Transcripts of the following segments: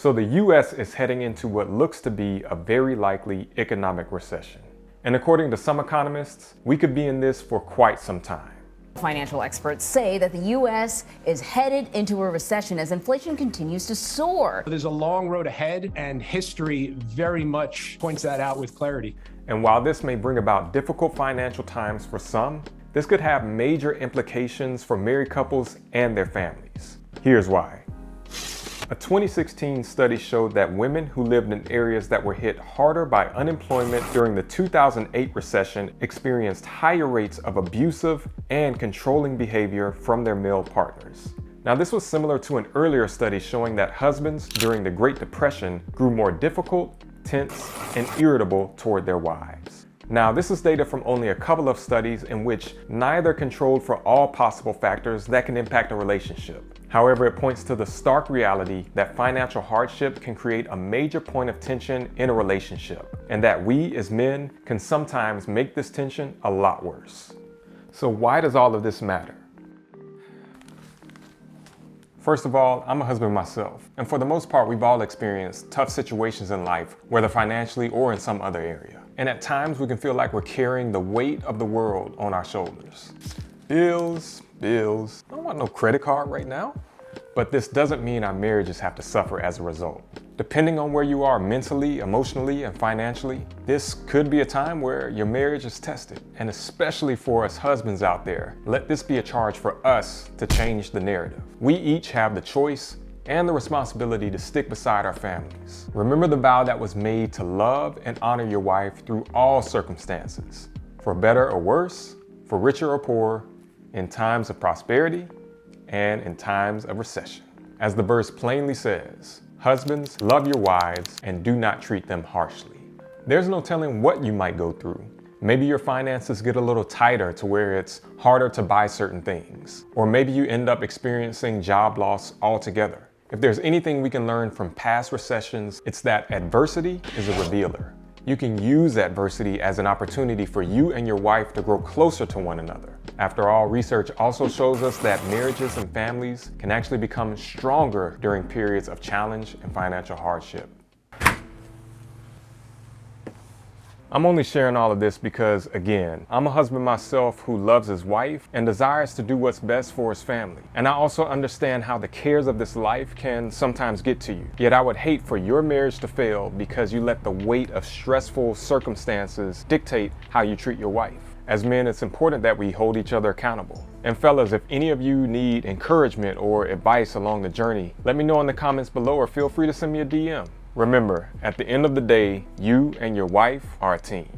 So the US is heading into what looks to be a very likely economic recession. And according to some economists, we could be in this for quite some time. Financial experts say that the U.S. is headed into a recession as inflation continues to soar. There's a long road ahead, and history very much points that out with clarity. And while this may bring about difficult financial times for some, this could have major implications for married couples and their families. Here's why. A 2016 study showed that women who lived in areas that were hit harder by unemployment during the 2008 recession experienced higher rates of abusive and controlling behavior from their male partners. Now, this was similar to an earlier study showing that husbands during the Great Depression grew more difficult, tense, and irritable toward their wives. Now, this is data from only a couple of studies in which neither controlled for all possible factors that can impact a relationship. However, it points to the stark reality that financial hardship can create a major point of tension in a relationship, and that we as men can sometimes make this tension a lot worse. So why does all of this matter? First of all, I'm a husband myself, and for the most part, we've all experienced tough situations in life, whether financially or in some other area. And at times, we can feel like we're carrying the weight of the world on our shoulders. Bills. I don't want no credit card right now. But this doesn't mean our marriages have to suffer as a result. Depending on where you are mentally, emotionally, and financially, this could be a time where your marriage is tested. And especially for us husbands out there, let this be a charge for us to change the narrative. We each have the choice and the responsibility to stick beside our families. Remember the vow that was made to love and honor your wife through all circumstances, for better or worse, for richer or poorer, in times of prosperity and in times of recession. As the verse plainly says, husbands, love your wives and do not treat them harshly. There's no telling what you might go through. Maybe your finances get a little tighter to where it's harder to buy certain things. Or maybe you end up experiencing job loss altogether. If there's anything we can learn from past recessions, it's that adversity is a revealer. You can use adversity as an opportunity for you and your wife to grow closer to one another. After all, research also shows us that marriages and families can actually become stronger during periods of challenge and financial hardship. I'm only sharing all of this because, again, I'm a husband myself who loves his wife and desires to do what's best for his family. And I also understand how the cares of this life can sometimes get to you. Yet I would hate for your marriage to fail because you let the weight of stressful circumstances dictate how you treat your wife. As men, it's important that we hold each other accountable. And fellas, if any of you need encouragement or advice along the journey, let me know in the comments below or feel free to send me a DM. Remember, at the end of the day, you and your wife are a team.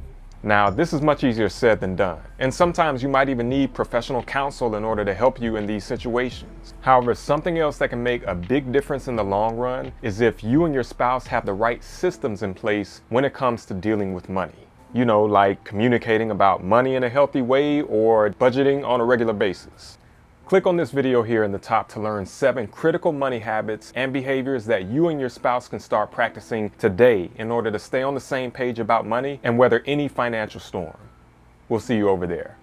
Now, this is much easier said than done, and sometimes you might even need professional counsel in order to help you in these situations. However, something else that can make a big difference in the long run is if you and your spouse have the right systems in place when it comes to dealing with money. You know, like communicating about money in a healthy way or budgeting on a regular basis. Click on this video here in the top to learn 7 critical money habits and behaviors that you and your spouse can start practicing today in order to stay on the same page about money and weather any financial storm. We'll see you over there.